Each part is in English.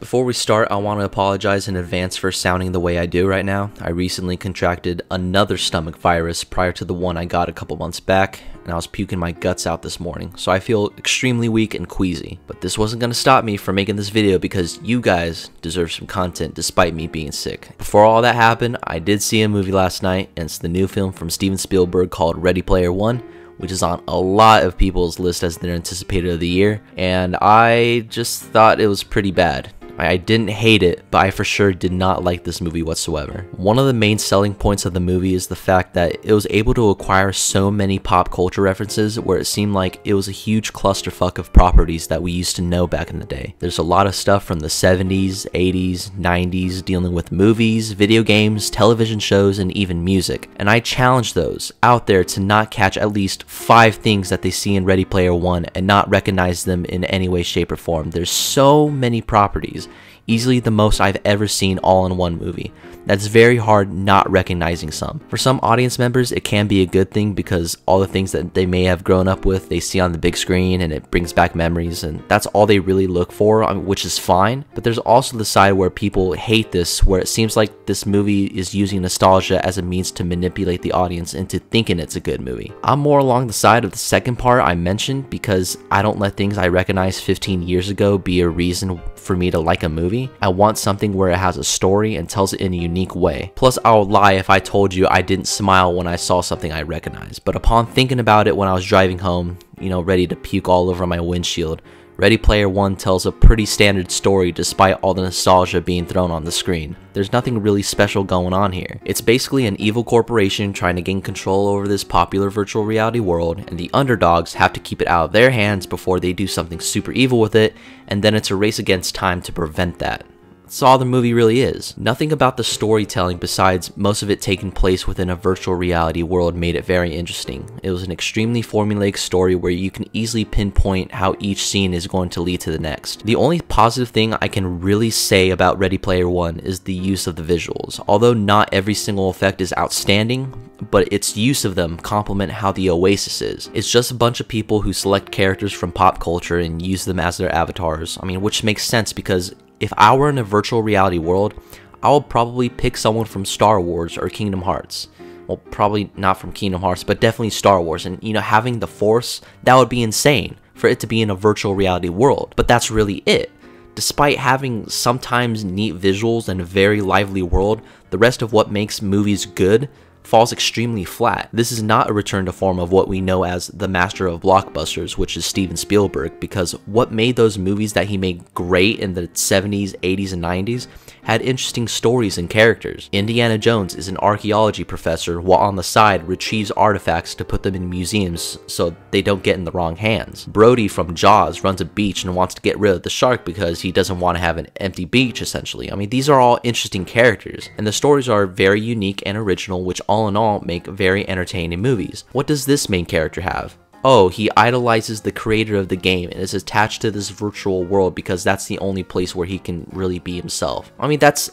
Before we start, I want to apologize in advance for sounding the way I do right now. I recently contracted another stomach virus prior to the one I got a couple months back, and I was puking my guts out this morning, so I feel extremely weak and queasy. But this wasn't going to stop me from making this video because you guys deserve some content despite me being sick. Before all that happened, I did see a movie last night, and it's the new film from Steven Spielberg called Ready Player One, which is on a lot of people's list as their anticipated of the year, and I just thought it was pretty bad. I didn't hate it, but I for sure did not like this movie whatsoever. One of the main selling points of the movie is the fact that it was able to acquire so many pop culture references where it seemed like it was a huge clusterfuck of properties that we used to know back in the day. There's a lot of stuff from the 70s, 80s, 90s dealing with movies, video games, television shows, and even music. And I challenge those out there to not catch at least 5 things that they see in Ready Player One and not recognize them in any way, shape, or form. There's so many properties. Easily the most I've ever seen all in one movie. That's very hard not recognizing some. For some audience members, it can be a good thing because all the things that they may have grown up with, they see on the big screen and it brings back memories, and that's all they really look for, which is fine. But there's also the side where people hate this, where it seems like this movie is using nostalgia as a means to manipulate the audience into thinking it's a good movie. I'm more along the side of the second part I mentioned because I don't let things I recognized 15 years ago be a reason for me to like a movie. I want something where it has a story and tells it in a unique way. Plus, I would lie if I told you I didn't smile when I saw something I recognized. But upon thinking about it when I was driving home, ready to puke all over my windshield, Ready Player One tells a pretty standard story despite all the nostalgia being thrown on the screen. There's nothing really special going on here. It's basically an evil corporation trying to gain control over this popular virtual reality world, and the underdogs have to keep it out of their hands before they do something super evil with it, and then it's a race against time to prevent that. That's all the movie really is. Nothing about the storytelling besides most of it taking place within a virtual reality world made it very interesting. It was an extremely formulaic story where you can easily pinpoint how each scene is going to lead to the next. The only positive thing I can really say about Ready Player One is the use of the visuals. Although not every single effect is outstanding, but its use of them complement how the Oasis is. It's just a bunch of people who select characters from pop culture and use them as their avatars. Which makes sense because if I were in a virtual reality world, I would probably pick someone from Star Wars or Kingdom Hearts. Well, probably not from Kingdom Hearts, but definitely Star Wars. And, having the Force, that would be insane for it to be in a virtual reality world. But that's really it. Despite having sometimes neat visuals and a very lively world, the rest of what makes movies good falls extremely flat. This is not a return to form of what we know as the master of blockbusters, which is Steven Spielberg, because what made those movies that he made great in the 70s, 80s, and 90s had interesting stories and characters. Indiana Jones is an archaeology professor while on the side retrieves artifacts to put them in museums so they don't get in the wrong hands. Brody from Jaws runs a beach and wants to get rid of the shark because he doesn't want to have an empty beach, essentially. These are all interesting characters, and the stories are very unique and original, which all in all make very entertaining movies. What does this main character have? Oh, he idolizes the creator of the game and is attached to this virtual world because that's the only place where he can really be himself. That's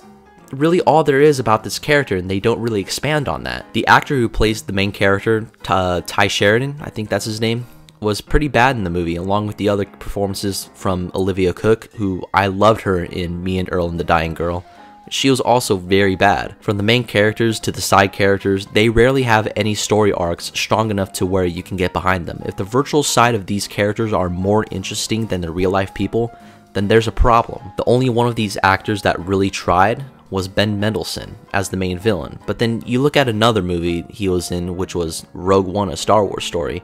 really all there is about this character, and they don't really expand on that. The actor who plays the main character, Ty Sheridan, I think that's his name, was pretty bad in the movie, along with the other performances from Olivia Cooke, who I loved her in Me and Earl and the Dying Girl. She was also very bad. From the main characters to the side characters, they rarely have any story arcs strong enough to where you can get behind them. If the virtual side of these characters are more interesting than the real life people, then there's a problem. The only one of these actors that really tried was Ben Mendelsohn as the main villain. But then you look at another movie he was in, which was Rogue One, a Star Wars story.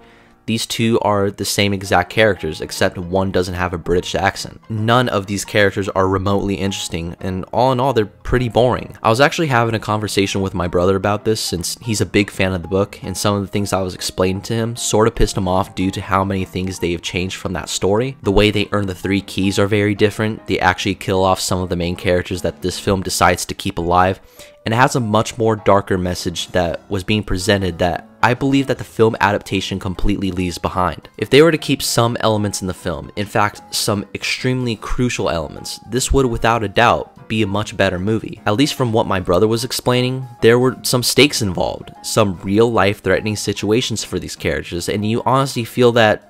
These two are the same exact characters, except one doesn't have a British accent. None of these characters are remotely interesting, and all in all, they're pretty boring. I was actually having a conversation with my brother about this since he's a big fan of the book, and some of the things I was explaining to him sort of pissed him off due to how many things they have changed from that story. The way they earn the 3 keys are very different. They actually kill off some of the main characters that this film decides to keep alive, and it has a much more darker message that was being presented that I believe that the film adaptation completely leaves behind. If they were to keep some elements in the film, in fact some extremely crucial elements, this would without a doubt be a much better movie. At least from what my brother was explaining, there were some stakes involved, some real life threatening situations for these characters, and you honestly feel that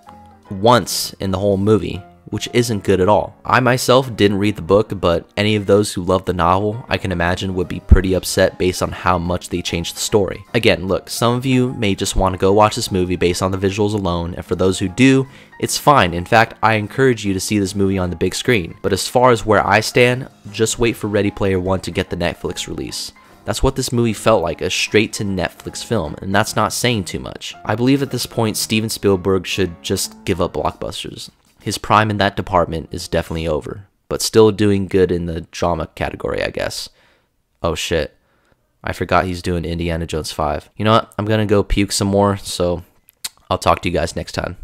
once in the whole movie, which isn't good at all. I myself didn't read the book, but any of those who love the novel, I can imagine would be pretty upset based on how much they changed the story. Again, look, some of you may just want to go watch this movie based on the visuals alone, and for those who do, it's fine. In fact, I encourage you to see this movie on the big screen. But as far as where I stand, just wait for Ready Player One to get the Netflix release. That's what this movie felt like, a straight to Netflix film, and that's not saying too much. I believe at this point Steven Spielberg should just give up blockbusters. His prime in that department is definitely over, but still doing good in the drama category, I guess. Oh shit, I forgot he's doing Indiana Jones 5. You know what, I'm gonna go puke some more, so I'll talk to you guys next time.